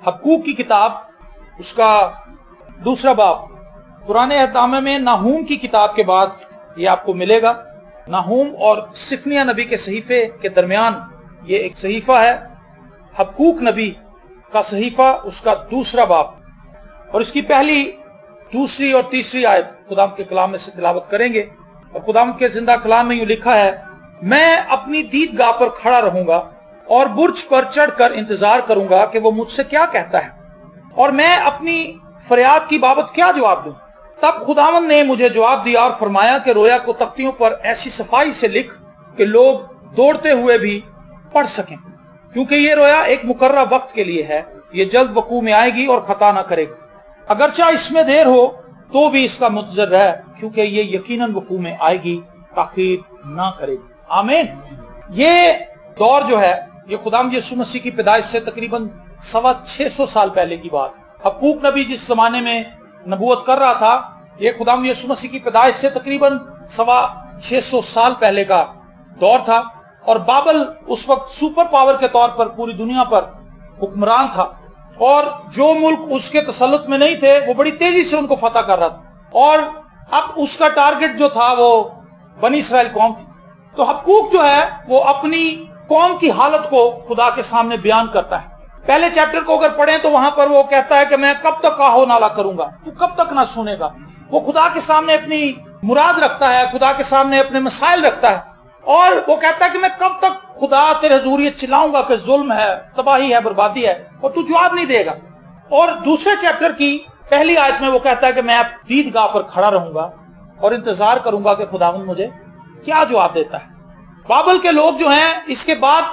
हबकूक की किताब, उसका दूसरा बाब, पुराने अहदनामे में नाहूम की किताब के बाद ये आपको मिलेगा। नाहूम और सिफनिया नबी के सहीफे के दरमियान ये एक सहीफा है, हबकूक नबी का सहीफा, उसका दूसरा बाब, और इसकी पहली, दूसरी और तीसरी आयत खुदाम के कलाम में से तिलावत करेंगे। और खुदाम के जिंदा कलाम में यूं लिखा है, मैं अपनी दीदगाह पर खड़ा रहूंगा और बुर्ज पर चढ़कर इंतजार करूंगा कि वो मुझसे क्या कहता है, और मैं अपनी फरियाद की बाबत क्या जवाब दूं। तब खुदावंद ने मुझे जवाब दिया और फरमाया कि रोया को तख्तियों पर ऐसी सफाई से लिख कि लोग दौड़ते हुए भी पढ़ सकें, क्योंकि ये रोया एक मुकर्रा वक्त के लिए है, ये जल्द वकू में आएगी और खता ना करेगी। अगरचा इसमें देर हो तो भी इसका मुंतजर है, क्योंकि ये यकीनन वकू में आएगी, ताखीर ना करेगी। आमीन। ये दौर जो है, ये खुदाम यीशु मसीह की पैदाइश से तकरीबन 625 साल पहले की बात। हबकूक नबी जिस जमाने में नबूवत कर रहा था, ये खुदाम यीशु मसीह की पैदाइश से तकरीबन 625 साल पहले का दौर था। और बाबल उस वक्त सुपर पावर के तौर पर पूरी दुनिया पर हुक्मरान था, और जो मुल्क उसके तसल्लुत में नहीं थे वो बड़ी तेजी से उनको फतह कर रहा था, और अब उसका टारगेट जो था वो बनी इसराइल कौम थी। तो हबकूक जो है वो अपनी कौम की हालत को खुदा के सामने बयान करता है। पहले चैप्टर को अगर पढ़ें तो वहां पर वो कहता है कि मैं कब तक काहो नाला करूंगा, तू कब तक ना सुनेगा। वो खुदा के सामने अपनी मुराद रखता है, खुदा के सामने अपने मसाइल रखता है, और वो कहता है कि मैं कब तक खुदा तेरे हुजूर ये चिल्लाऊंगा कि जुल्म है, तबाही है, बर्बादी है, और तू जवाब नहीं देगा। और दूसरे चैप्टर की पहली आयत में वो कहता है कि मैं अब दीदगाह पर खड़ा रहूंगा और इंतजार करूंगा कि खुदावंद मुझे क्या जवाब देता है। बाबल के लोग जो हैं, इसके बाद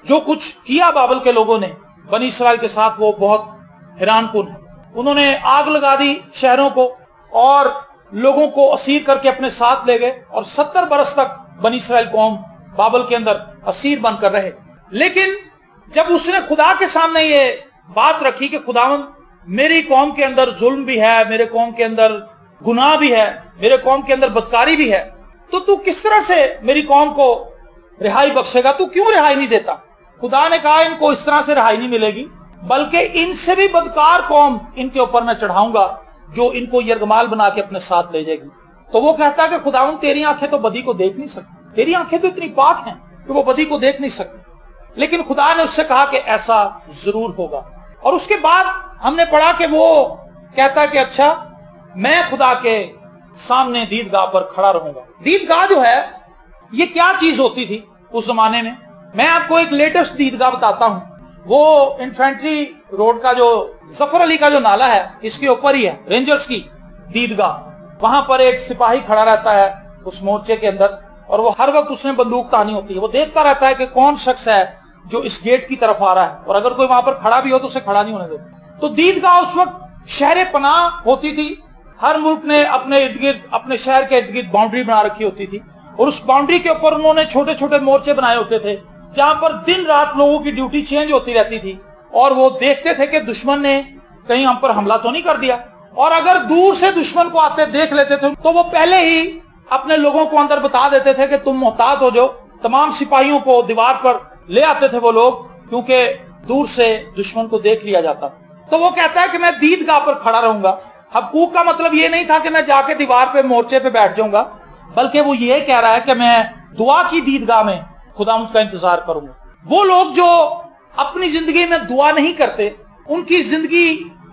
जो कुछ किया बाबल के लोगों ने बनी इसराइल के साथ, वो बहुत हैरानकुन है। उन्होंने आग लगा दी शहरों को और लोगों को असीर करके अपने साथ ले गए, और 70 बरस तक बनी इसराइल कौम बाबल के अंदर असीर बनकर रहे। लेकिन जब उसने खुदा के सामने ये बात रखी कि खुदावंद मेरी कौम के अंदर जुल्म भी है, मेरे कौम के अंदर गुनाह भी है, मेरे कौम के अंदर बदकारी भी है, तो तू किस तरह से मेरी कौम को रिहाई बख्शेगा, तू क्यों रिहाई नहीं देता। खुदा ने कहा इनको इस तरह से रिहाई नहीं मिलेगी, बल्कि इनसे भी बदकार कौम इनके ऊपर मैं चढ़ाऊंगा, जो इनको यरगमाल बना के अपने साथ ले जाएगी। तो वो कहता है कि खुदावंद तेरी आंखें तो बदी को देख नहीं सकती, तेरी आंखें तो इतनी पाक हैं कि वो बदी को देख नहीं सकती। लेकिन खुदा ने उससे कहा कि ऐसा जरूर होगा। और उसके बाद हमने पढ़ा कि वो कहता है कि अच्छा मैं खुदा के सामने दीदगाह पर खड़ा रहूंगा। दीदगाह जो है ये क्या चीज होती थी उस जमाने में, मैं आपको एक लेटेस्ट दीदगाह बताता हूं। वो इन्फेंट्री रोड का जो जफर अली का जो नाला है, इसके ऊपर ही है रेंजर्स की दीदगाह। वहां पर एक सिपाही खड़ा रहता है उस मोर्चे के अंदर, और वो हर वक्त उसने बंदूक तानी होती है। वो देखता रहता है कि कौन शख्स है जो इस गेट की तरफ आ रहा है, और अगर कोई वहां पर खड़ा भी हो तो उसे खड़ा नहीं होने देता। तो दीदगाह उस वक्त शहर पनाह होती थी। हर मुल्क ने अपने इर्द गिर्द, अपने शहर के इर्द गिर्द बाउंड्री बना रखी होती थी, और उस बाउंड्री के ऊपर उन्होंने छोटे छोटे मोर्चे बनाए होते थे, जहां पर दिन रात लोगों की ड्यूटी चेंज होती रहती थी, और वो देखते थे कि दुश्मन ने कहीं हम पर हमला तो नहीं कर दिया। और अगर दूर से दुश्मन को आते देख लेते थे तो वो पहले ही अपने लोगों को अंदर बता देते थे कि तुम मोहतात हो जाओ। तमाम सिपाहियों को दीवार पर ले आते थे वो लोग, क्योंकि दूर से दुश्मन को देख लिया जाता। तो वो कहता है कि मैं दीदगाह पर खड़ा रहूंगा। हबकूक का मतलब ये नहीं था कि मैं जाके दीवार पे मोर्चे पे बैठ जाऊंगा, बल्कि वो ये कह रहा है कि मैं दुआ की दीदगाह में खुदावंद का इंतजार करूंगा। वो लोग जो अपनी जिंदगी में दुआ नहीं करते, उनकी जिंदगी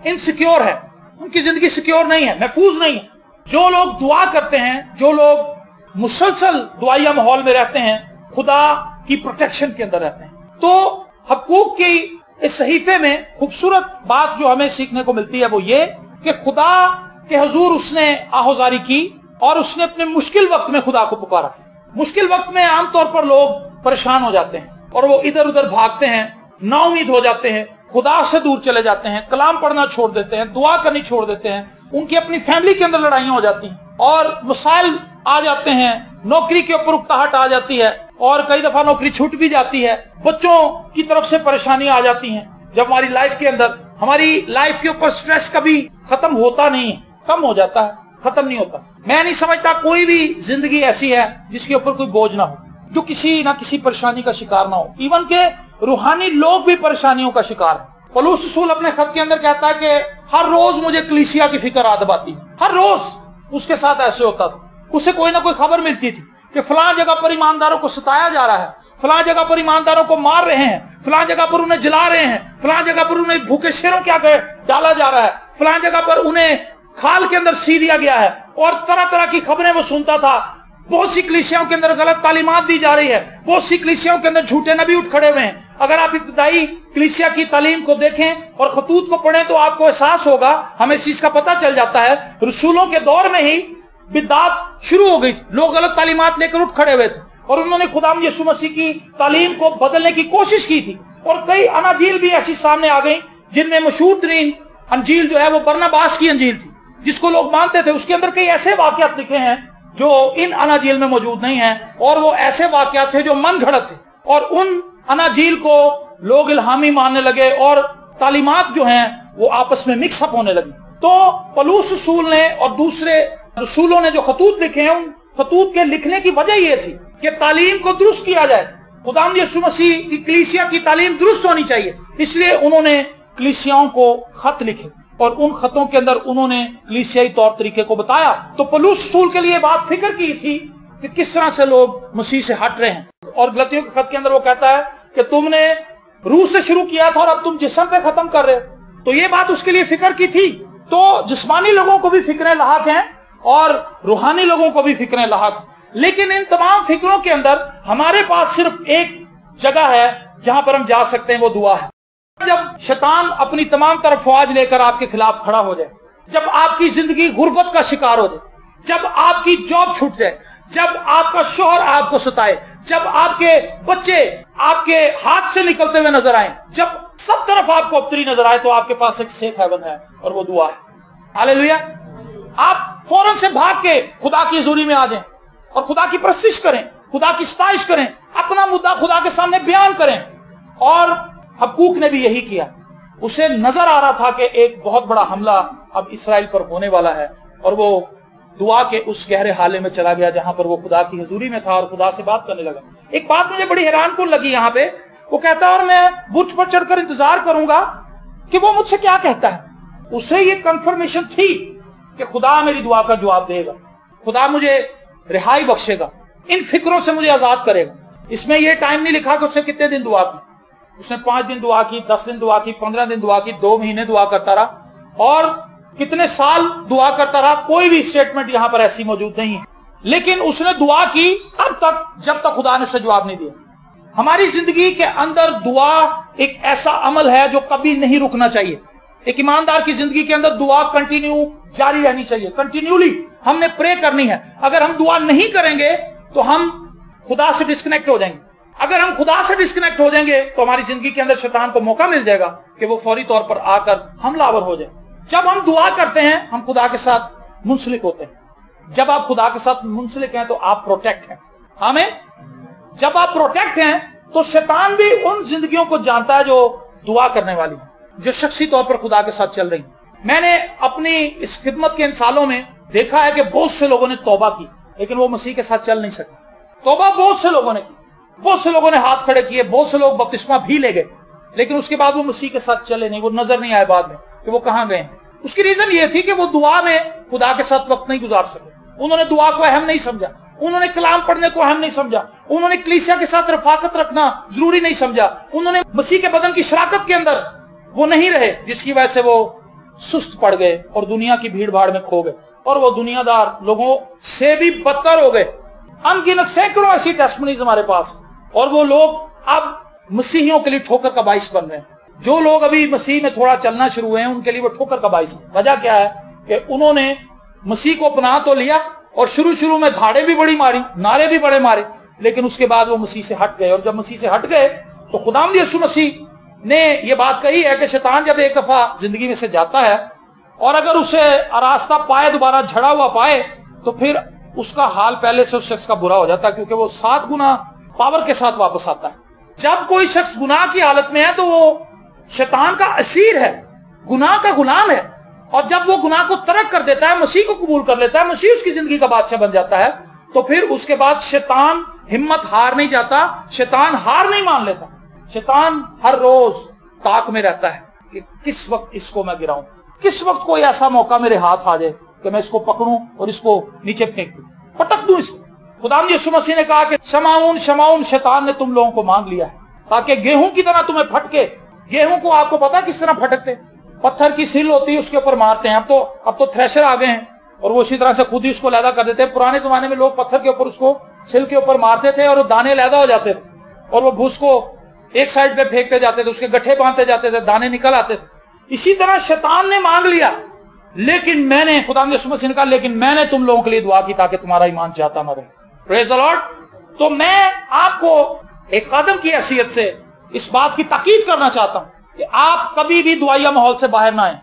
इनसिक्योर है, उनकी जिंदगी सिक्योर नहीं है, महफूज नहीं है। जो लोग दुआ करते हैं, जो लोग मुसलसल दुआया माहौल में रहते हैं, खुदा की प्रोटेक्शन के अंदर रहते हैं। तो हबकूक की इस सहीफे में खूबसूरत बात जो हमें सीखने को मिलती है वो ये कि खुदा के हुजूर उसने आहोजारी की, और उसने अपने मुश्किल वक्त में खुदा को पुकारा। मुश्किल वक्त में आमतौर पर लोग परेशान हो जाते हैं और वो इधर उधर भागते हैं, नाउमीद हो जाते हैं, खुदा से दूर चले जाते हैं, कलाम पढ़ना छोड़ देते हैं, दुआ करनी छोड़ देते हैं। उनकी अपनी फैमिली के अंदर लड़ाइयां हो जाती हैं, और मसाइल आ जाते हैं, नौकरी के ऊपर उकताहट आ जाती है, और कई दफा नौकरी छूट भी जाती है। बच्चों की तरफ से परेशानी आ जाती है। जब हमारी लाइफ के अंदर, हमारी लाइफ के ऊपर स्ट्रेस कभी खत्म होता नहीं है, कम हो जाता है, खत्म नहीं होता। मैं नहीं समझता कोई भी जिंदगी ऐसी है जिसके ऊपर कोई बोझ ना हो, जो किसी ना किसी परेशानी का शिकार ना हो। इवन के रूहानी लोग भी परेशानियों का शिकार हैं। पौलुस रसूल अपने खत के अंदर कहता है कि हर रोज मुझे कलीसिया की फिक्र आदब आती, हर रोज उसके साथ ऐसे होता था। उसे कोई ना कोई खबर मिलती थी कि फलां जगह पर ईमानदारों को सताया जा रहा है, फलां जगह पर ईमानदारों को मार रहे हैं, फलां जगह पर उन्हें जला रहे हैं, फलां जगह पर उन्हें भूखे शेरों क्या डाला जा रहा है, फलां जगह पर उन्हें खाल के अंदर सी दिया गया है, और तरह तरह की खबरें वो सुनता था। बहुत सी कलीसियाओं के अंदर गलत तालीमात दी जा रही है, बहुत सी कलीसियाओं के अंदर झूठे नबी उठ खड़े हुए हैं। अगर आप इब्तिदाई कलीसिया की तालीम को देखें और खतूत को पढ़ें तो आपको एहसास होगा, हमें इस चीज का पता चल जाता है, रसूलों के दौर में ही बिदअत शुरू हो गई थी। लोग गलत तालीमात लेकर उठ खड़े हुए थे और उन्होंने खुदाम यीशु मसीह की तालीम को बदलने की कोशिश की थी। और कई अनाजील भी ऐसी सामने आ गई जिनमें मशहूर तरीन अंजील जो है वो बरनबास की अंजील थी, जिसको लोग मानते थे। उसके अंदर कई ऐसे वाकयात लिखे हैं जो इन अनाजील में मौजूद नहीं है, और वो ऐसे वाकयात थे जो मन घड़त थे, और उन अनाजील को लोग इल्हामी मानने लगे और तालीमात जो हैं वो आपस में मिक्सअप होने लगी। तो पौलुस रसूल ने और दूसरे रसूलों ने जो खतूत लिखे हैं, उन खतूत के लिखने की वजह यह थी कि तालीम को दुरुस्त किया जाए। खुदाम यीशु मसीह की कलीसिया की तालीम दुरुस्त होनी चाहिए, इसलिए उन्होंने कलीसियाओं को खत लिखे और उन खतों के अंदर उन्होंने कलीसियाई तौर तरीके को बताया। तो पौलुस रसूल के लिए बात फिक्र की थी कि किस तरह से लोग मसीह से हट रहे हैं। और गलतियों के खत के अंदर वो कहता है कि तुमने रूह से शुरू किया था और अब तुम जिस्म पे खत्म कर रहे हो। तो ये बात उसके लिए फिक्र की थी। तो जिस्मानी लोगों को भी फिक्रें लाहक हैं और रूहानी लोगों को भी फिक्रें लाहक हैं, लेकिन इन तमाम फिक्रों के अंदर हमारे पास सिर्फ एक जगह है जहां पर हम जा सकते हैं, वो दुआ है। जब शैतान अपनी तमाम तरफ फौज लेकर आपके खिलाफ खड़ा हो जाए, जब आपकी जिंदगी गुर्बत का शिकार हो जाए, जब आपकी जॉब छूट जाए, जब आपका शोहर आपको सताए, जब आपके बच्चे आपके हाथ से निकलते हुए नजर आए, जब सब तरफ आपको अबतरी नजर आए, तो आपके पास एक सेफ हेवन है और वो दुआ है। हालेलुया। आप फौरन से भाग के खुदा की हुजूरी में आ जाएं और खुदा की प्रस्तिश करें, खुदा की सताइश करें, अपना मुद्दा खुदा के सामने बयान करें। और हबक्कूक ने भी यही किया। उसे नजर आ रहा था कि एक बहुत बड़ा हमला अब इसराइल पर होने वाला है, और वो दुआ के उस गहरे हाले में चला गया जहां पर वो खुदा की हुजूरी में था और खुदा से बात करने लगा। एक बात मुझे बड़ी हैरान कौन लगी यहाँ पे, वो कहता है और मैं बुर्ज पर चढ़कर इंतजार करूंगा कि वो मुझसे क्या कहता है। उसे ये कंफर्मेशन थी कि खुदा मेरी दुआ का जवाब देगा, खुदा मुझे रिहाई बख्शेगा, इन फिक्रों से मुझे आजाद करेगा। इसमें यह टाइम नहीं लिखा कि उसने कितने दिन दुआ की। उसने 5 दिन दुआ की, 10 दिन दुआ की, 15 दिन दुआ की, 2 महीने दुआ करता रहा और कितने साल दुआ करता रहा। कोई भी स्टेटमेंट यहां पर ऐसी मौजूद नहीं है, लेकिन उसने दुआ की तब तक जब तक खुदा ने उसे जवाब नहीं दिया। हमारी जिंदगी के अंदर दुआ एक ऐसा अमल है जो कभी नहीं रुकना चाहिए। एक ईमानदार की जिंदगी के अंदर दुआ कंटिन्यू जारी रहनी चाहिए, कंटिन्यूली हमने प्रे करनी है। अगर हम दुआ नहीं करेंगे तो हम खुदा से डिस्कनेक्ट हो जाएंगे। अगर हम खुदा से डिस्कनेक्ट हो जाएंगे तो हमारी जिंदगी के अंदर शैतान को मौका मिल जाएगा कि वो फौरी तौर पर आकर हमलावर हो जाए। जब हम दुआ करते हैं हम खुदा के साथ मुंसलिक होते हैं। जब आप खुदा के साथ मुंसलिक हैं तो आप प्रोटेक्ट हैं। आमीन। जब आप प्रोटेक्ट हैं तो शैतान भी उन जिंदगियों को जानता है जो दुआ करने वाली है, जो शख्सी तौर पर खुदा के साथ चल रही है। मैंने अपनी इस खिदमत के इन सालों में देखा है कि बहुत से लोगों ने तौबा की, लेकिन वो मसीह के साथ चल नहीं सके। तौबा बहुत से लोगों ने की, बहुत से लोगों ने हाथ खड़े किए, बहुत से लोग बपतिस्मा भी ले गए, लेकिन उसके बाद वो मसीह के साथ चले नहीं। वो नजर नहीं आए बाद में कि वो कहां गए। उसकी रीजन ये थी कि वो दुआ में खुदा के साथ वक्त नहीं गुजार सके। उन्होंने दुआ को अहम नहीं समझा, उन्होंने कलाम पढ़ने को अहम नहीं समझा, उन्होंने कलीसिया के साथ रफाकत रखना जरूरी नहीं समझा, उन्होंने मसीह के बदन की शराकत के अंदर वो नहीं रहे, जिसकी वजह से वो सुस्त पड़ गए और दुनिया की भीड़ भाड़ में खो गए और वो दुनियादार लोगों से भी बदतर हो गए। अनगिनत सैकड़ों ऐसी टेस्टिमनीज हमारे पास, और वो लोग अब मसीहियों के लिए ठोकर का बाइस बन रहे हैं। जो लोग अभी मसीह में थोड़ा चलना शुरू हुए हैं उनके लिए वो ठोकर का बाइस है। वजह क्या है कि उन्होंने मसीह को अपना तो लिया और शुरू में धाड़े भी बड़ी मारी, नारे भी बड़े मारे, लेकिन उसके बाद वो मसीह से हट गए। और जब मसीह से हट गए तो खुदावंद यीशु मसीह ने ये बात कही है कि शैतान जब एक दफा जिंदगी में से जाता है और अगर उसे रास्ता पाए, दोबारा झड़ा हुआ पाए, तो फिर उसका हाल पहले से उस शख्स का बुरा हो जाता है, क्योंकि वो 7 गुना पावर के साथ वापस आता है। जब कोई शख्स गुनाह की हालत में है तो वो शैतान का असीर है, गुनाह का गुलाम है, और जब वो गुनाह को तर्क कर देता है, मसीह को कबूल कर लेता है, मसीह उसकी जिंदगी का बादशाह बन जाता है, तो फिर उसके बाद शैतान हिम्मत हार नहीं जाता, शैतान हार नहीं मान लेता। शैतान हर रोज ताक में रहता है कि किस वक्त इसको मैं गिराऊं, किस वक्त कोई ऐसा मौका मेरे हाथ आ जाए कि मैं इसको पकड़ूं और इसको नीचे फेंक दूं, पटक दूं इसको। खुदा यीशु मसीह ने कहा कि शमाउन शमाउन, शैतान ने तुम लोगों को मांग लिया है ताकि गेहूं की तरह तुम्हें फटके। गेहूं को आपको पता किस तरह फटकते, पत्थर की सिल होती है उसके ऊपर मारते हैं। अब तो थ्रेशर आ गए हैं और वो इसी तरह से खुद ही उसको लैदा कर देते हैं। पुराने जमाने में लोग पत्थर के ऊपर उसको सिल के ऊपर मारते थे और दाने लैदा हो जाते थे और वो भूस को एक साइड पे फेंकते जाते थे, उसके गट्ठे बांधते जाते थे, दाने निकल आते थे। इसी तरह शैतान ने मांग लिया, लेकिन मैंने, खुदा यीशु मसीह ने कहा, लेकिन मैंने तुम लोगों के लिए दुआ की ताकि तुम्हारा ईमान जाता न रहे। Praise the Lord. तो मैं आपको एक कदम की हैसियत से इस बात की ताकीद करना चाहता हूं कि आप कभी भी दुआया माहौल से बाहर ना आए,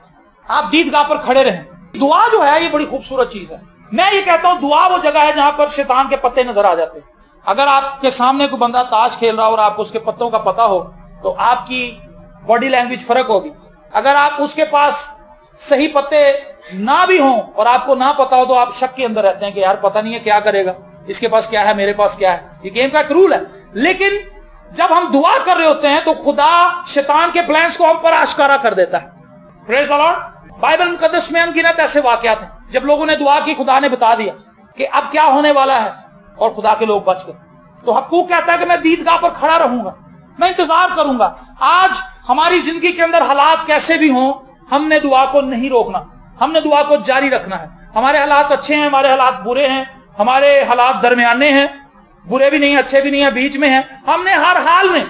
आप दीदगाह पर खड़े रहें। दुआ जो है ये बड़ी खूबसूरत चीज है। मैं ये कहता हूं दुआ वो जगह है जहां पर शैतान के पत्ते नजर आ जाते हैं। अगर आपके सामने कोई बंदा ताश खेल रहा हो और आपको उसके पत्तों का पता हो तो आपकी बॉडी लैंग्वेज फर्क होगी। अगर आप उसके पास सही पत्ते ना भी हों और आपको ना पता हो तो आप शक के अंदर रहते हैं कि यार पता नहीं है क्या करेगा, इसके पास क्या है, मेरे पास क्या है। ये गेम का एक रूल है। लेकिन जब हम दुआ कर रहे होते हैं तो खुदा शैतान के प्लान्स को हम पर आश्कारा कर देता है। Praise the Lord. बाइबल मुकद्दस में अनगिनत ऐसे वाकयात हैं जब लोगों ने दुआ की, खुदा ने बता दिया कि अब क्या होने वाला है और खुदा के लोग बच गए। तो हकूक कहता है कि मैं दीदगाह पर खड़ा रहूंगा, मैं इंतजार करूंगा। आज हमारी जिंदगी के अंदर हालात कैसे भी हों, हमने दुआ को नहीं रोकना, हमने दुआ को जारी रखना है। हमारे हालात अच्छे हैं, हमारे हालात बुरे हैं, हमारे हालात दरमियाने हैं, बुरे भी नहीं, अच्छे भी नहीं है, बीच में है। हमने हर हाल में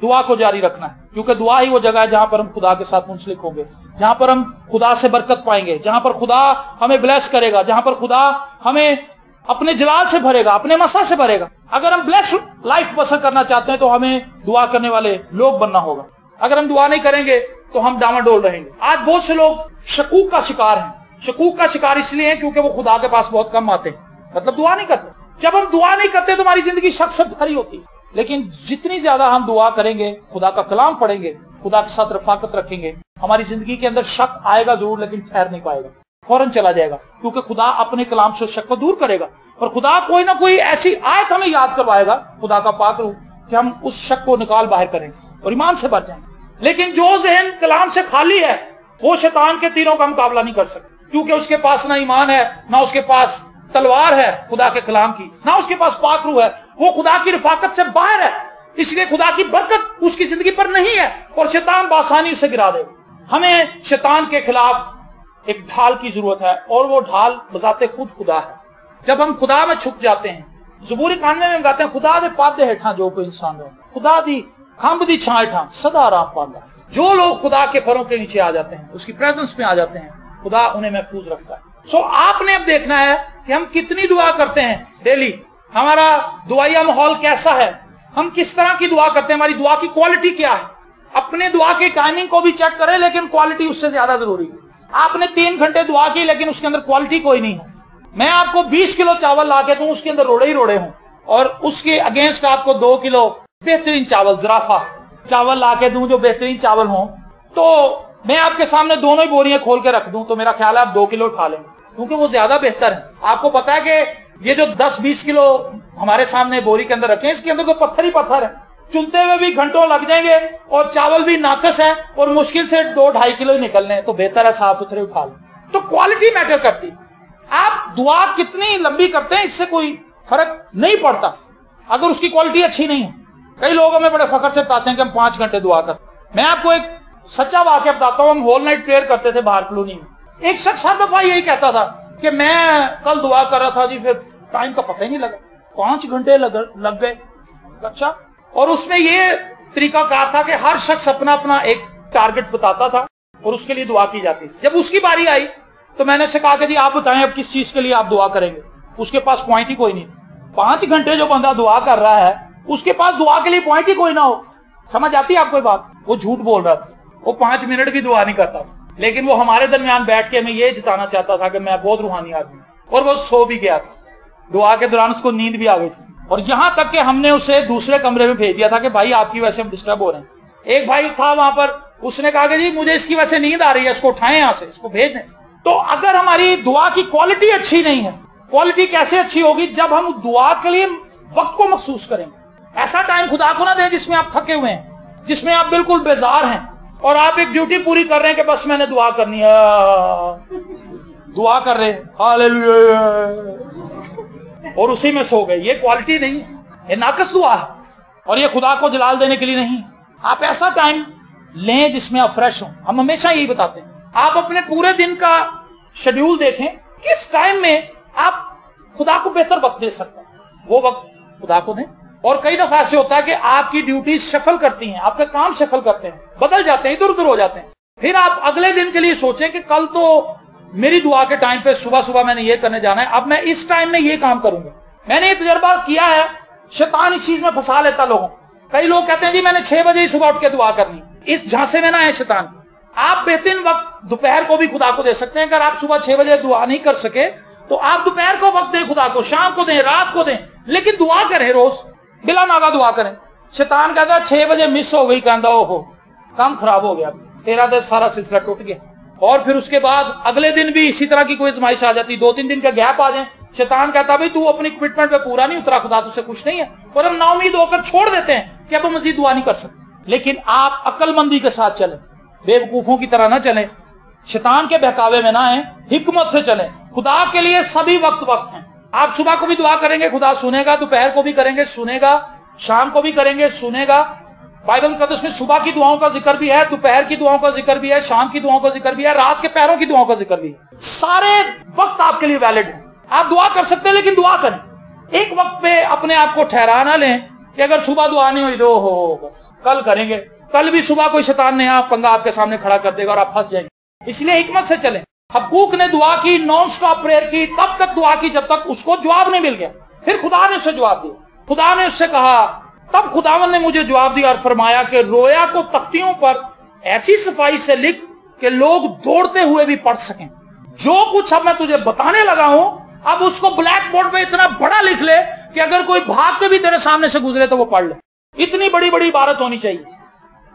दुआ को जारी रखना है, क्योंकि दुआ ही वो जगह है जहां पर हम खुदा के साथ मुंसलिक होंगे, जहां पर हम खुदा से बरकत पाएंगे, जहां पर खुदा हमें ब्लेस करेगा, जहां पर खुदा हमें अपने जलाल से भरेगा, अपने मसा से भरेगा। अगर हम ब्लेस लाइफ बसर करना चाहते हैं तो हमें दुआ करने वाले लोग बनना होगा। अगर हम दुआ नहीं करेंगे तो हम डामाडोल रहेंगे। आज बहुत से लोग शकूक का शिकार हैं। शकूक का शिकार इसलिए है क्योंकि वो खुदा के पास बहुत कम आते हैं, मतलब दुआ नहीं करते। जब हम दुआ नहीं करते तो हमारी जिंदगी शक से भरी होती है। लेकिन जितनी ज्यादा हम दुआ करेंगे, खुदा का कलाम पढ़ेंगे, खुदा के साथ रफाकत रखेंगे, हमारी जिंदगी के अंदर शक आएगा जरूर, लेकिन ठहर नहीं पाएगा, फौरन चला जाएगा, क्योंकि खुदा अपने कलाम से उस शक को दूर करेगा और खुदा कोई ना कोई ऐसी आयत हमें याद करवाएगा, खुदा का पाक रूह, कि हम उस शक को निकाल बाहर करेंगे और ईमान से बच जाएंगे। लेकिन जो ज़हन कलाम से खाली है वो शैतान के तीरों का मुकाबला नहीं कर सकता, क्योंकि उसके पास ना ईमान है, ना उसके पास तलवार है खुदा के कलाम की, ना उसके पास पाक रूह है, वो खुदा की रफाकत से बाहर है। इसलिए खुदा की बरकत उसकी जिंदगी पर नहीं है और शैतान बासानी उसे गिरा देगा। हमें शैतान के खिलाफ एक ढाल की जरूरत है और वो ढाल बजाते खुद खुदा है। जब हम खुदा में छुप जाते हैं, ज़बूरी 91 में गाते हैं, खुदा दे पादे हेठा जो कोई इंसान है, खुदा दी खंब दी छां हेठा सदा आराम पांदा। जो लोग खुदा के फरों के नीचे आ जाते हैं, उसकी प्रेजेंस में आ जाते हैं, खुदा उन्हें महफूज रखता है। सो आपने अब देखना है कि हम कितनी दुआ करते हैं डेली, हमारा दुआया माहौल कैसा है, हम किस तरह की दुआ करते हैं, हमारी दुआ की क्वालिटी क्या है। अपने दुआ की टाइमिंग को भी चेक करें, लेकिन क्वालिटी उससे ज्यादा जरूरी है। आपने 3 घंटे दुआ की लेकिन उसके अंदर क्वालिटी कोई नहीं है। मैं आपको 20 किलो चावल ला के दूं, उसके अंदर रोड़े ही रोड़े हों, और उसके अगेंस्ट आपको 2 किलो बेहतरीन चावल, जराफा चावल ला के दूं जो बेहतरीन चावल हों, तो मैं आपके सामने दोनों ही बोरियां खोल के रख दूं तो मेरा ख्याल है आप 2 किलो उठा लेंगे, क्योंकि वो ज्यादा बेहतर है। आपको पता है कि ये जो 10-20 किलो हमारे सामने बोरी के अंदर रखे हैं, इसके अंदर तो पत्थर ही पत्थर है, चुनते हुए भी घंटों लग जाएंगे और चावल भी नाकस है और मुश्किल से 2-2.5 किलो ही निकलने हैं, तो बेहतर है साफ सुथरे उठा लें। तो क्वालिटी मैटर करती। आप दुआ कितनी लंबी करते हैं इससे कोई फर्क नहीं पड़ता अगर उसकी क्वालिटी अच्छी नहीं है। कई लोग हमें बड़े फखर से बताते हैं कि हम 5 घंटे दुआ करते। मैं आपको एक सच्चा वाकया बताता हूँ। हम होल नाइट प्रेयर करते थे बाहर कॉलोनी में। एक शख्स हर दफा यही कहता था कि मैं कल दुआ कर रहा था जी, फिर टाइम का पता ही नहीं लगा, 5 घंटे लग गए। अच्छा, और उसमें ये तरीका कार था कि हर शख्स अपना अपना एक टारगेट बताता था और उसके लिए दुआ की जाती थी। जब उसकी बारी आई तो मैंने उससे कहा कि जी आप बताएं अब किस चीज के लिए आप दुआ करेंगे। उसके पास पॉइंट ही कोई नहीं। 5 घंटे जो बंदा दुआ कर रहा है उसके पास दुआ के लिए पॉइंट ही कोई ना हो। समझ आती है आपको बात? वो झूठ बोल रहा था, वो 5 मिनट भी दुआ नहीं करता, लेकिन वो हमारे दरमियान बैठ के हमें ये जिताना चाहता था कि मैं बहुत रूहानी आदमी, और वो सो भी गया था। दुआ के दौरान उसको नींद भी आ गई थी, और यहां तक कि हमने उसे दूसरे कमरे में भेज दिया था कि भाई आपकी वजह से हम डिस्टर्ब हो रहे हैं। एक भाई था वहां पर, उसने कहा कि जी मुझे इसकी वजह से नींद आ रही है, इसको उठाएं यहां से, इसको भेज दें। तो अगर हमारी दुआ की क्वालिटी अच्छी नहीं है, क्वालिटी कैसे अच्छी होगी? जब हम दुआ के लिए वक्त को महसूस करेंगे। ऐसा टाइम खुदा को ना दें जिसमें आप थके हुए हैं, जिसमें आप बिल्कुल बेजार हैं, اور آپ ایک ڈیوٹی پوری کر رہے ہیں کہ بس میں نے دعا کرنی ہے، دعا کر رہے ہیں ہاللیلویا، اور اسی میں سو گئے. یہ کوالٹی نہیں ہے، یہ ناقص دعا ہے، اور یہ خدا کو جلال دینے کے لیے نہیں. آپ ایسا ٹائم لیں جس میں آپ فریش ہوں. ہم ہمیشہ یہی بتاتے ہیں، آپ اپنے پورے دن کا شیڈیول دیکھیں، کس ٹائم میں آپ خدا کو بہتر وقت دے سکتے ہیں، وہ وقت خدا کو دیں. اور کئی دفعہ ایسے ہوتا ہے کہ آپ کی ڈیوٹیز شفل کرتی ہیں، آپ کے کام شفل کرتے ہیں، بدل جاتے ہیں، ادھر ادھر ہو جاتے ہیں. پھر آپ اگلے دن کے لیے سوچیں کہ کل تو میری دعا کے ٹائم پہ صبح صبح میں نے یہ کرنے جانا ہے، اب میں اس ٹائم میں یہ کام کروں گا. میں نے یہ تجربہ کیا ہے، شیطان اس چیز میں پھنسا لیتا لوگوں. کئی لوگ کہتے ہیں جی میں نے 6 بجے ہی صبح اٹھ کے دعا کرنی. اس جھانسے میں نہ ہے شیطان. آپ بہترین وقت دوپہر کو بھی خدا کو دے سکتے ہیں. اگر آپ صبح 6 بجے دعا نہیں کر سکے تو آپ دوپہر کو وقت دیں خدا کو، شام کو دیں، رات کو دیں، لیکن دعا کریں، روز بلا ناگا دعا کریں. شیطان کہتا ہے 6 بجے مس ہو گئی، کہتا اوہو کام خراب ہو گیا، تیرا تو سارا سلسلہ ٹوٹ گیا. اور پھر اس کے بعد اگلے دن بھی اسی طرح کی کوئی آزمائش آ جاتی، 2-3 دن کا گیپ آ جائیں. شیطان کہتا بھائی تو اپنی کمٹمنٹ پہ پورا نہیں اترا، خدا تجھ سے خوش نہیں ہے، اور ہم نا امید ہو کر چھوڑ دیتے ہیں کہ اب ہم مزید دعا نہیں کر سکتے. لیکن آپ عقل مندی کے ساتھ چلیں، بے وقوفوں کی طرح نہ چلیں، شیطان کے بہکاوے میں نہ آئیں، حکمت سے چلیں. خدا کے لیے سبھی وقت وقت ہیں. آپ صبح کو بھی دعا کریں گے خدا سنے گا، دوپہر کو بھی کریں گے سنے گا، شام کو بھی کریں گے سنے گا. بائبل مقدس میں صبح کی دعاؤں کا ذکر بھی ہے، دوپہر کی دعاؤں کا ذکر بھی ہے، شام کی دعاؤں کا ذکر بھی ہے، رات کے پہروں کی دعاؤں کا ذکر بھی ہے. سارے وقت آپ کے لیے ویلڈ ہیں. آپ دعا کر سکتے ہیں لیکن دعا کریں. ایک وقت پہ اپنے آپ کو ٹھہرا نہ لیں کہ اگر صبح دعا نہیں ہوئی تو ہو بس کل کریں گے. کل بھی صبح کوئی شیطان نیا پنگا آپ کے سامنے کھڑا کر دے گا اور آپ پھنس جائیں گے. اس لیے حکمت سے چلیں. حبقوق نے دعا کی، نان سٹاپ پریئر کی، تب تک دعا کی جب تک اس کو جواب نہیں مل گیا. پھر خدا نے اسے جواب دیا. خدا نے اس سے کہا، تب خداوند نے مجھے جواب دیا اور فرمایا کہ رویا کو تختیوں پر ایسی صفائی سے لکھ کہ لوگ دوڑتے ہوئے بھی پڑھ سکیں. جو کچھ اب میں تجھے بتانے لگا ہوں اب اس کو بلیک بورڈ پہ اتنا بڑا لکھ لے کہ اگر کوئی بھاگتے بھی تیرے سامنے سے گزرے تو وہ پڑھ لے. اتنی بڑی بڑی عبارت ہونی چاہیے،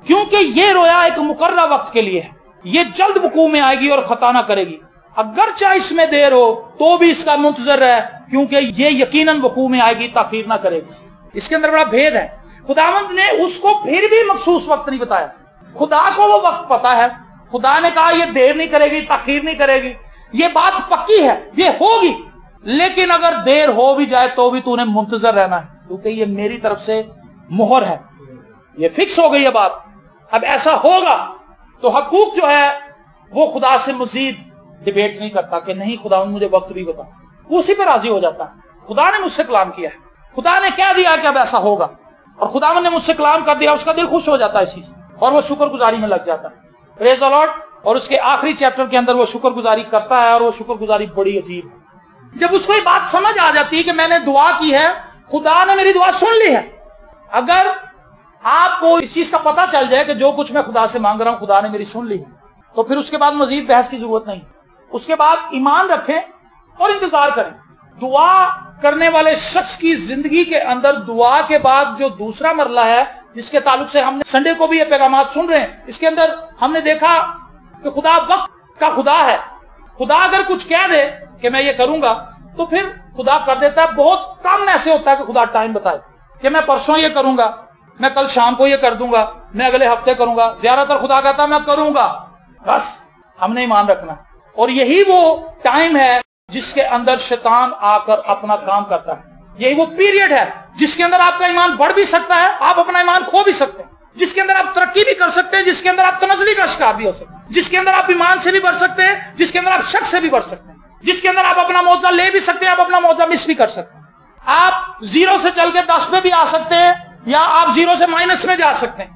کیونکہ یہ رویا ایک مقررہ وقت کے لیے ہے. یہ جلد وقوع میں آئے گی اور خطا نہ کرے گی. اگرچہ اس میں دیر ہو تو بھی اس کا منتظر ہے، کیونکہ یہ یقیناً وقوع میں آئے گی، تاخیر نہ کرے گی. اس کے اندر بڑا بھید ہے. خداوند نے اس کو پھر بھی مخصوص وقت نہیں بتایا. خدا کو وہ وقت پتا ہے. خدا نے کہا یہ دیر نہیں کرے گی، تاخیر نہیں کرے گی، یہ بات پکی ہے، یہ ہوگی. لیکن اگر دیر ہو بھی جائے تو بھی تو نے منتظر رہنا ہے، کیونکہ یہ میری طرف سے مہر ہے، یہ فکس ہو گئی ہے بات. اب ایسا ہوگا تو حقوق جو ہے وہ خدا سے مزید ڈیبیٹ نہیں کرتا کہ نہیں خدا مجھے وقت بھی بتا. وہ اسی پہ راضی ہو جاتا ہے. خدا نے مجھ سے کلام کیا ہے، خدا نے کہہ دیا کہ اب ایسا ہوگا، اور خدا نے مجھ سے کلام کر دیا. اس کا دل خوش ہو جاتا ہے اسی سے، اور وہ شکر گزاری میں لگ جاتا ہے. پریز دی لارڈ. اور اس کے آخری چیپٹر کے اندر وہ شکر گزاری کرتا ہے، اور وہ شکر گزاری بڑی عجیب ہے. جب اس کو یہ بات سمجھ آ جاتی ہے کہ میں نے دعا کی ہے، خدا نے میری دعا سن لی ہے. اگر آپ کو اس چیز کا پتا چل جائے کہ جو کچھ میں خدا سے مانگ رہا ہوں خدا نے میری سن لی ہے، تو پھر اس کے بعد مزید بحث کی ضرورت نہیں. اس کے بعد ایمان رکھیں اور انتظار کریں. دعا کرنے والے شخص کی زندگی کے اندر دعا کے بعد جو دوسرا مرحلہ ہے، جس کے تعلق سے ہم نے سنڈے کو بھی یہ پیغامات سن رہے ہیں، اس کے اندر ہم نے دیکھا کہ خدا وقت کا خدا ہے. خدا اگر کچھ کہہ دے کہ میں یہ کروں گا تو پھر خدا کر دیتا ہے. بہت کم ایسے ہوتا ہے کہ خدا ٹائم بتائے کہ میں پرسوں یہ کروں گا، میں کل شام کو یہ کر دوں گا، میں اگلے ہفتے کروں گا. زیادہ تر خدا کہتا ہے میں کروں گا. بس ہم نے ایمان رکھنا. اور یہی وہ ٹائم ہے جس کے اندر شیطان آ کر اپنا کام کرتا ہے. یہی وہ پیریڈ ہے جس کے اندر آپ کا ایمان بڑھ بھی سکتا ہے، آپ اپنا ایمان کھو بھی سکتے ہیں، جس کے اندر آپ ترقی بھی کر سکتے ہیں، جس کے اندر آپ تنزلی کا شکار بھی ہو سکتے ہیں، جس کے اندر آپ ایمان سے بھی بڑھ سکتے ہیں، جس کے اندر آپ شک سے بھی بڑھ سکتے ہیں، جس کے اندر آپ اپنا معاوضہ لے بھی سکتے ہیں، آپ اپنا معاوضہ مس بھی کر سکتے ہیں. آپ 0 سے چل کے 10 پہ بھی آ سکتے ہیں، یا آپ 0 سے مائنس میں جا سکتے ہیں.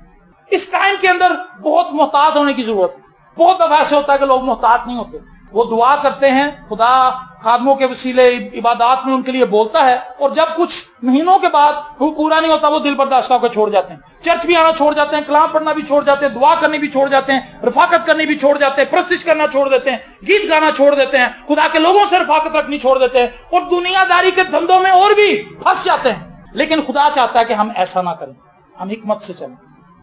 اس ٹائم کے اندر بہت محتاط ہونے کی ضرورت ہے. بہت دفعہ ایسے ہوتا ہے کہ لوگ محتاط نہیں ہوتے. وہ دعا کرتے ہیں، خدا خادموں کے وسیلے عبادات میں ان کے لیے بولتا ہے، اور جب کچھ مہینوں کے بعد وہ پورا نہیں ہوتا وہ دل برداشت ہو کے چھوڑ جاتے ہیں. چرچ بھی آنا چھوڑ جاتے ہیں، کلام پڑھنا بھی چھوڑ جاتے ہیں، دعا کرنی بھی چھوڑ جاتے ہیں، رفاقت کرنی بھی چھوڑ جاتے ہیں، پرستش کرنا چھوڑ دیتے ہیں، گیت گانا چھوڑ دیتے ہیں، خدا کے لوگوں سے رفاقت رکھنی چھوڑ دیتے ہیں، اور دنیا داری کے دھندوں میں اور بھی پھنس جاتے ہیں. لیکن خدا چاہتا ہے کہ ہم ایسا نہ کریں، ہم حکمت سے چلیں.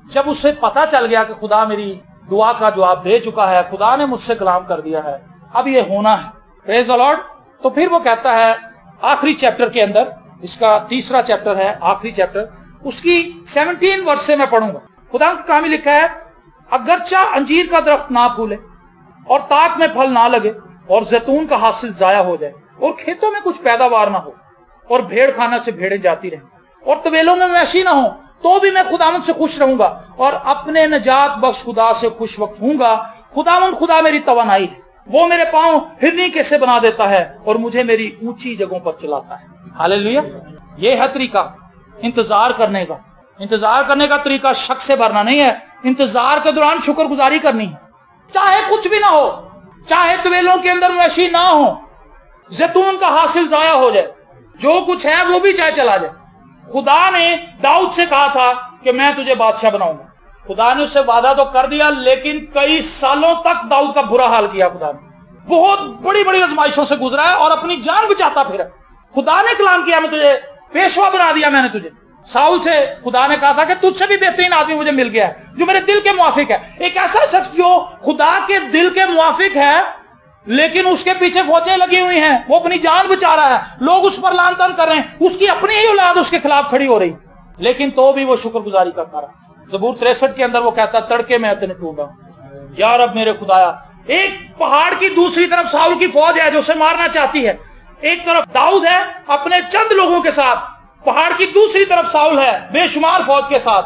جب اسے پتا چل گیا کہ خدا میری دعا کا جواب دے چکا ہے، خدا نے مجھ سے کلام کر دیا ہے، اب یہ ہونا ہے. پریز دی لارڈ. تو پھر وہ کہتا ہے آخری چیپٹر کے اندر، اس کا تیسرا چیپٹر ہے، آخری چیپٹر، اس کی 17 ورس سے میں پڑھوں گا. خدا کا کلام لکھا ہے اگرچہ انجیر کا درخت نہ پھولے اور تاک میں پھل نہ لگے اور زیتون کا حاصل ضائع ہو جائے اور کھیتوں میں کچھ پیداوار نہ ہو اور بھیڑ خانہ سے بھیڑیں جاتی رہیں اور طویلوں میں مویشی نہ ہو، تو بھی میں خداوند سے خوش رہوں گا اور اپنے نجات بخش خدا سے خوش وقت ہوں گا۔ خداوند خدا میری توانائی ہے، وہ میرے پاؤں ہرنی کے سے بنا دیتا ہے اور مجھے میری اونچی جگہوں پر چلاتا ہے۔ ہاللیلویا۔ یہ ہے طریقہ انتظار کرنے کا۔ انتظار کرنے کا طریقہ شک سے بھرنا نہیں ہے، انتظار کے دوران شکر گزاری کرنی ہے، چاہے کچھ بھی نہ ہو، چاہے طویلوں کے اندر مویشی نہ ہو، زیتون کا حاصل ضائع ہو جائے، جو کچھ ہے وہ بھی چاہے چلا جائے۔ خدا نے داؤد سے کہا تھا کہ میں تجھے بادشاہ بناؤں گا، خدا نے اس سے وعدہ تو کر دیا، لیکن کئی سالوں تک داؤد کا برا حال کیا خدا نے، بہت بڑی بڑی آزمائشوں سے گزرا ہے اور اپنی جان بچاتا پھرا۔ خدا نے کلام کیا میں تجھے پیشوا بنا دیا، میں نے تجھے ساؤل سے خدا نے کہا تھا کہ تجھ سے بھی بہترین آدمی مجھے مل گیا ہے جو میرے دل کے موافق ہے۔ ایک ایسا شخص جو خدا کے دل کے موافق ہے لیکن اس کے پیچھے فوجیں لگی ہوئی ہیں، وہ اپنی جان بچا رہا ہے، لوگ اس پر لعن طعن کر رہے ہیں، اس کی اپنی ہی اولاد اس کے خلاف کھڑی ہو رہی، لیکن تو بھی وہ شکر گزاری کرتا رہا۔ زبور 63 کے اندر وہ کہتا تڑکے میں تنے ٹوٹا ہوں، یا رب میرے خدایا۔ ایک پہاڑ کی دوسری طرف ساؤل کی فوج ہے جو اسے مارنا چاہتی ہے، ایک طرف داؤد ہے اپنے چند لوگوں کے ساتھ، پہاڑ کی دوسری طرف ساؤل ہے بے شمار فوج کے ساتھ،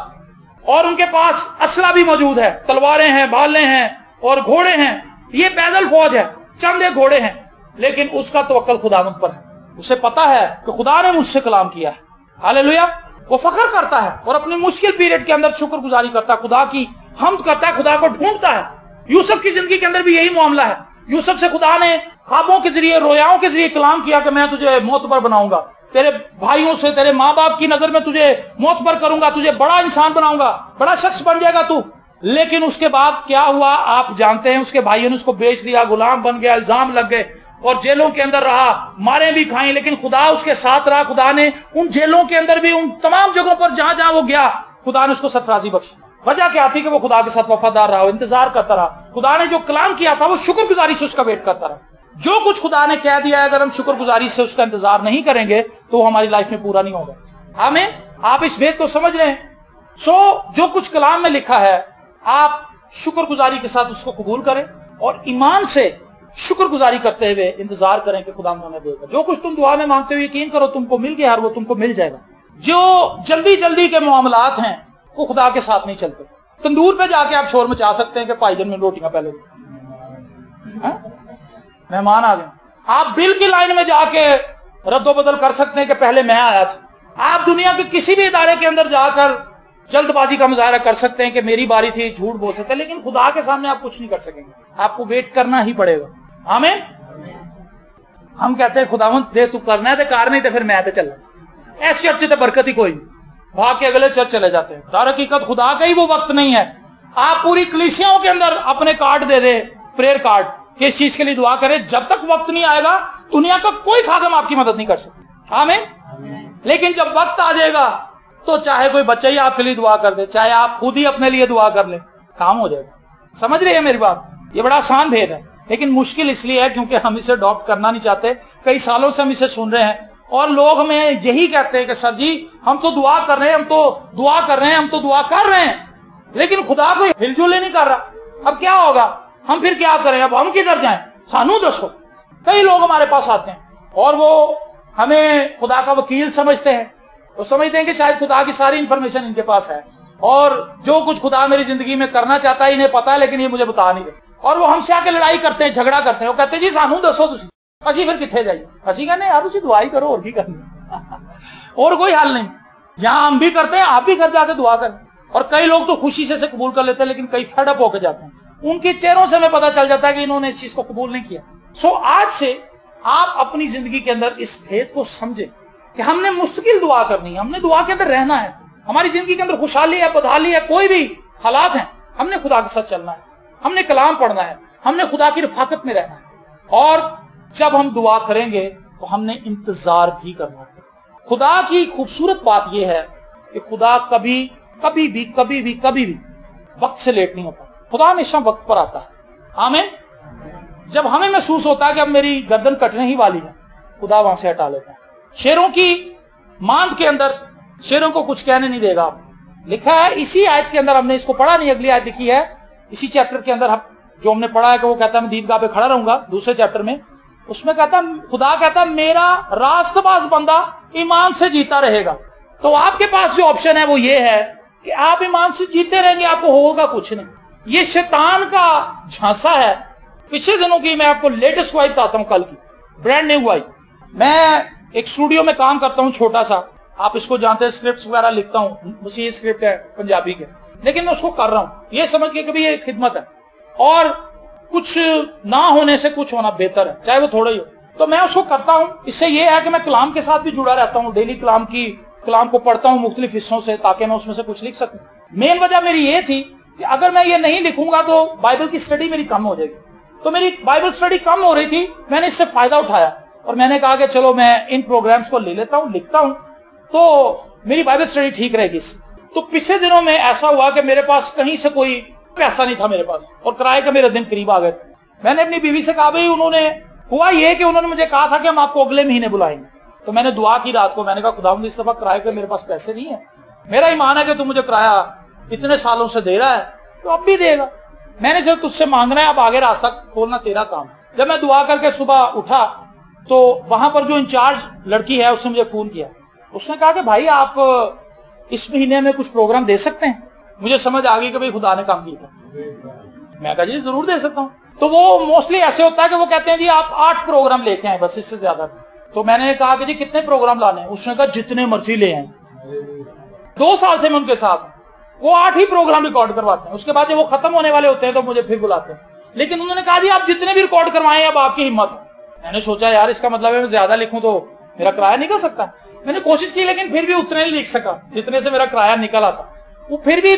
اور ان کے پاس اسلحہ بھی موجود ہے، تلواریں ہیں، بھالے ہیں اور گھوڑے ہیں۔ یہ پیدل فوج ہے، چند ایک گھوڑے ہیں، لیکن اس کا توکل خداوند پر ہے۔ اسے پتا ہے کہ خدا نے مجھ سے کلام کیا ہے۔ ہاللیلویا۔ وہ فخر کرتا ہے اور اپنی مشکل پیریڈ کے اندر شکر گزاری کرتا ہے، خدا کی حمد کرتا ہے، خدا کو ڈھونڈتا ہے۔ یوسف کی زندگی کے اندر بھی یہی معاملہ ہے۔ یوسف سے خدا نے خوابوں کے ذریعے، رویاؤں کے ذریعے کلام کیا کہ میں تجھے معتبر بناؤں گا، تیرے بھائیوں سے، تیرے ماں باپ کی نظر میں تجھے معتبر کروں گا، تجھے بڑا انسان بناؤں گا، بڑا شخص بن جائے گا تو۔ لیکن اس کے بعد کیا ہوا آپ جانتے ہیں، اس کے بھائیوں نے اس کو بیچ دیا، غلام بن گیا، الزام لگ گئے اور جیلوں کے اندر رہا، ماریں بھی کھائیں، لیکن خدا اس کے ساتھ رہا۔ خدا نے ان جیلوں کے اندر بھی، ان تمام جگہوں پر جہاں جہاں وہ گیا، خدا نے اس کو سرفرازی بخشی۔ وجہ کیا تھی کہ وہ خدا کے ساتھ وفادار رہا، انتظار کرتا رہا، خدا نے جو کلام کیا تھا وہ شکر گزاری سے اس کا ویٹ کرتا رہا۔ جو کچھ خدا نے کہہ دیا ہے اگر ہم شکر گزاری سے اس کا انتظار نہیں کریں گے تو وہ ہماری لائف میں پورا نہیں ہوگا۔ آمین۔ آپ اس بات کو سمجھ رہے ہیں؟ جو کچھ کلام میں لکھا ہے آپ شکر گزاری کے ساتھ اس کو قبول کریں اور ایمان سے شکر گزاری کرتے ہوئے انتظار کریں کہ خدا ہمیں دے گا۔ جو کچھ تم دعا میں مانگتے ہو یقین کرو تم کو مل گیا، اور وہ تم کو مل جائے گا۔ جو جلدی جلدی کے معاملات ہیں وہ خدا کے ساتھ نہیں چلتے۔ تندور پہ جا کے آپ شور مچا سکتے ہیں کہ بھائی جان میں روٹیاں پہلے مہمان آ گئے، آپ بل کی لائن میں جا کے رد و بدل کر سکتے ہیں کہ پہلے میں آیا تھا۔ آپ دنیا کے کسی بھی ادارے کے اندر جا کر جلد بازی کا مظاہرہ کر سکتے ہیں کہ میری باری تھی، جھوٹ بول سکتے ہیں، لیکن خدا کے سامنے آپ کچھ نہیں کر سکیں گے، آپ کو ویٹ کرنا ہی پڑے گا۔ آمین۔ ہم کہتے ہیں خداوند دے تو کرنا ہے تے کار نہیں تے پھر میں تے چلنا، ایس چرچ تے برکت ہی کوئی نہیں، بھاگ کے اگلے چرچ چلے جاتے ہیں۔ در حقیقت خدا کا ہی وہ وقت نہیں ہے۔ آپ پوری کلیسیاؤں کے اندر اپنے کارڈ دے دیں، پریئر کارڈ، کہ اس چیز کے لیے دعا کرے، جب تک وقت نہیں آئے گا دنیا کا کوئی خادم آپ کی مدد نہیں کر سکتا۔ آمین۔ لیکن جب وقت آ جائے گا تو چاہے کوئی بچہ ہی آپ کے لیے دعا کر دے، چاہے آپ خود ہی اپنے لیے دعا کر لیں، کام ہو جائے گا۔ سمجھ رہے ہیں میری بات؟ یہ بڑا آسان بھید ہے، لیکن مشکل اس لیے ہے کیونکہ ہم اسے اڈاپٹ کرنا نہیں چاہتے۔ کئی سالوں سے ہم اسے سن رہے ہیں اور لوگ ہمیں یہی کہتے ہیں کہ سر جی ہم تو دعا کر رہے ہیں، ہم تو دعا کر رہے ہیں، ہم تو دعا کر رہے ہیں، لیکن خدا کوئی ہل جل نہیں کر رہا۔ اب کیا ہوگا؟ ہم پھر کیا کریں؟ اب ہم کدھر جائیں؟ سانو دسو۔ کئی لوگ ہمارے پاس آتے ہیں اور وہ ہمیں خدا کا وکیل سمجھتے ہیں، وہ سمجھتے ہیں کہ شاید خدا کی ساری انفارمیشن ان کے پاس ہے اور جو کچھ خدا میری زندگی میں کرنا چاہتا ہے انہیں پتا ہے لیکن یہ مجھے بتا نہیں رہے، اور وہ ہم سے آ کے لڑائی کرتے ہیں، جھگڑا کرتے ہیں، وہ کہتے ہیں جی سانو دسو تسی، اسی پھر کتنے جائیے؟ اسی کہنے یار اسی دعا ہی کرو، اور کی کرنا، اور کوئی حل نہیں۔ یہاں ہم بھی کرتے ہیں، آپ بھی گھر جا کے دعا کریں، اور کئی لوگ تو خوشی سے قبول کر لیتے ہیں لیکن کئی فیڈ اپ ہو کے جاتے ہیں، ان کے چہروں سے ہمیں پتا چل جاتا ہے کہ انہوں نے اس چیز کو قبول نہیں کیا۔ آج سے آپ اپنی زندگی کے اندر اس بھید کو سمجھیں کہ ہم نے مستقل دعا کرنی ہے، ہم نے دعا کے اندر رہنا ہے، ہماری زندگی کے اندر خوشحالی ہے، بدحالی ہے، کوئی بھی حالات ہیں، ہم نے خدا کے ساتھ چلنا ہے، ہم نے کلام پڑھنا ہے، ہم نے خدا کی رفاقت میں رہنا ہے، اور جب ہم دعا کریں گے تو ہم نے انتظار بھی کرنا ہے۔ خدا کی خوبصورت بات یہ ہے کہ خدا کبھی بھی وقت سے لیٹ نہیں ہوتا، خدا ہمیشہ وقت پر آتا ہے۔ آمین۔ جب ہمیں محسوس ہوتا ہے کہ اب میری گردن کٹنے ہی والی ہے، خدا وہاں سے ہٹا لیتا ہے۔ شیروں کی ماند کے اندر شیروں کو کچھ کہنے نہیں دے گا، لکھا ہے اسی آیت کے اندر، ہم نے اس کو پڑھا نہیں، اگلی آیت لکھی ہے اسی چیپٹر کے اندر جو ہم نے پڑھا ہے کہ وہ کہتا ہے میں دیدگاہ پہ کھڑا رہوں گا، دوسرے چیپٹر میں اس میں کہتا خدا کہتا میرا راست باز بندہ ایمان سے جیتا رہے گا. تو آپ کے پاس جو آپشن ہے وہ یہ ہے کہ آپ ایمان سے جیتے رہیں گے، آپ کو ہوگا کچھ نہیں. یہ شیطان کا جھانسا ہے. پچھلے دنوں کی میں آپ کو لیٹسٹ وائب بتاتا ہوں، کل کی برانڈ نیو وائب. میں ایک اسٹوڈیو میں کام کرتا ہوں چھوٹا سا، آپ اس کو جانتے ہیں، اسکرپٹس وغیرہ لکھتا ہوں، مسیحی اسکرپٹ ہے پنجابی کے، لیکن میں اس کو کر رہا ہوں یہ سمجھ کے کہ یہ خدمت ہے اور کچھ نہ ہونے سے کچھ ہونا بہتر ہے، چاہے وہ تھوڑا ہی ہو. تو میں اس کو کرتا ہوں. اس سے یہ ہے کہ میں کلام کے ساتھ بھی جڑا رہتا ہوں، ڈیلی کلام کو پڑھتا ہوں مختلف حصوں سے، تاکہ میں اس میں سے کچھ لکھ سکوں. مین وجہ میری یہ تھی کہ اگر میں یہ نہیں لکھوں گا تو بائبل کی اسٹڈی میری کم ہو جائے گی. تو میری بائبل اسٹڈی کم ہو رہی تھی، میں نے اس سے فائدہ اٹھایا اور میں نے کہا کہ چلو میں ان پروگرامز کو لے لیتا ہوں، لکھتا ہوں تو میری بائبل اسٹڈی ٹھیک رہے گی. تو پچھلے دنوں میں ایسا ہوا کہ میرے پاس کہیں سے کوئی پیسہ نہیں تھا میرے پاس، اور کرائے کے میرے دن قریب آ گئے. میں نے اپنی بیوی سے کہا بھائی ہوا یہ کہ انہوں نے مجھے کہا تھا کہ ہم آپ کو اگلے مہینے بلائیں گے. تو میں نے دعا کی رات کو، میں نے کہا خداوند اس دفعہ کرائے کے میرے پاس پیسے نہیں ہیں، میرا ایمان ہے کہ تو مجھے کرایہ اتنے سالوں سے دے رہا ہے تو اب بھی دے گا، میں نے صرف تجھ سے مانگنا ہے، اب آگے راستہ کھولنا تیرا کام. جب میں دعا کر کے صبح اٹھا تو وہاں پر جو انچارج لڑکی ہے اس نے مجھے فون کیا. اس نے کہا کہ بھائی آپ اس مہینے میں کچھ پروگرام دے سکتے ہیں. مجھے سمجھ آ گئی کہ بھائی خدا نے کام کیا. میں کہا جی ضرور دے سکتا ہوں. تو وہ موسٹلی ایسے ہوتا ہے کہ وہ کہتے ہیں جی آپ 8 پروگرام لے کے آئیں، بس اس سے زیادہ. تو میں نے کہا کہ جی کتنے پروگرام لانے ہیں؟ اس نے کہا جتنے مرضی لے آئیں. 2 سال سے میں ان کے ساتھ، وہ 8 ہی پروگرام ریکارڈ کرواتے ہیں. اس کے بعد جب وہ ختم ہونے والے ہوتے ہیں تو مجھے پھر بلاتے ہیں. لیکن انہوں نے کہا جی آپ جتنے بھی ریکارڈ کروائیں اب آپ کی ہمت. میں نے سوچا یار اس کا مطلب ہے میں زیادہ لکھوں تو میرا کرایہ نکل سکتا ہے. میں نے کوشش کی لیکن پھر بھی اتنے نہیں لکھ سکا جتنے سے میرا کرایہ نکل آتا. وہ پھر بھی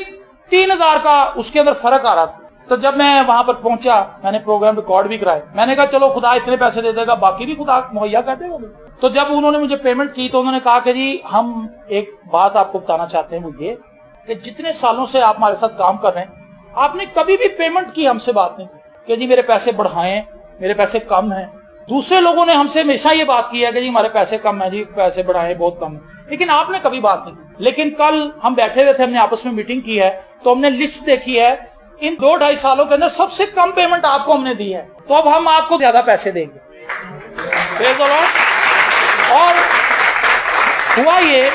3000 کا اس کے اندر فرق آ رہا تھا. تو جب میں وہاں پر پہنچا میں نے پروگرام ریکارڈ بھی کرائے. میں نے کہا چلو خدا اتنے پیسے دے دے گا، باقی بھی خدا مہیا کر دے گا. تو جب انہوں نے مجھے پیمنٹ کی تو انہوں نے کہا کہ جی ہم ایک بات آپ کو بتانا چاہتے ہیں، وہ یہ کہ جتنے سالوں سے آپ ہمارے ساتھ کام کر رہے ہیں آپ نے کبھی بھی پیمنٹ کی ہم سے بات نہیں کہ جی میرے پیسے بڑھائیں، میرے پیسے کم ہیں. دوسرے لوگوں نے ہم سے ہمیشہ یہ بات کی ہے کہ جی ہمارے پیسے کم ہیں، جی پیسے بڑھائیں بہت کم ہیں، لیکن آپ نے کبھی بات نہیں کی. لیکن کل ہم بیٹھے ہوئے تھے، ہم نے آپس میں میٹنگ کی ہے تو ہم نے لسٹ دیکھی ہے ان 2-2.5 سالوں کے اندر سب سے کم پیمنٹ آپ کو ہم نے دی ہے، تو اب ہم آپ کو زیادہ پیسے دیں گے. اور ہوا یہ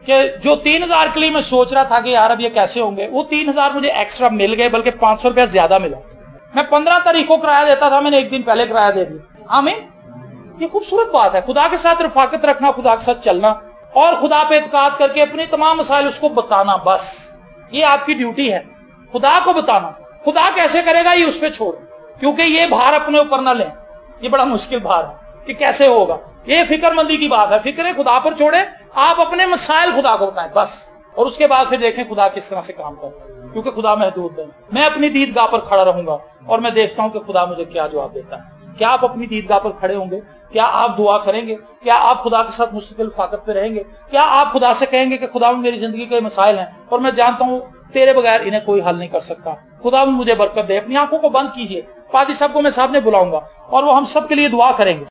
کہ جو 3000 کے لیے میں سوچ رہا تھا کہ یار اب یہ کیسے ہوں گے، وہ 3000 مجھے ایکسٹرا مل گئے، بلکہ 500 روپیہ زیادہ ملا. میں 15 تاریخ کو کرایہ دیتا تھا، میں نے 1 دن پہلے کرایہ دے دیا. آمین. یہ خوبصورت بات ہے، خدا کے ساتھ رفاقت رکھنا، خدا کے ساتھ چلنا اور خدا پہ اعتقاد کر کے اپنے تمام مسائل اس کو بتانا. بس یہ آپ کی ڈیوٹی ہے، خدا کو بتانا. خدا کیسے کرے گا یہ اس پہ چھوڑ، کیونکہ یہ بھار اپنے اوپر نہ لیں، یہ بڑا مشکل بھار ہے کہ کیسے ہوگا. یہ فکر مندی کی بات ہے، فکر خدا پر چھوڑے، آپ اپنے مسائل خدا کو بتائیں بس، اور اس کے بعد پھر دیکھیں خدا کس طرح سے کام کرتا ہے، کیونکہ خدا محدود ہے. میں اپنی دیدگاہ پر کھڑا رہوں گا اور میں دیکھتا ہوں کہ خدا مجھے کیا جواب دیتا ہے. کیا آپ اپنی دیدگاہ پر کھڑے ہوں گے؟ کیا آپ دعا کریں گے؟ کیا آپ خدا کے ساتھ مستقل فاقت پہ رہیں گے؟ کیا آپ خدا سے کہیں گے کہ خدا میری زندگی کے مسائل ہیں اور میں جانتا ہوں تیرے بغیر انہیں کوئی حل نہیں کر سکتا، خدا مجھے برکت دے. اپنی آنکھوں کو بند کیجئے. پادری صاحب کو میں سامنے بلاؤں گا اور وہ ہم سب کے لیے دعا کریں گے.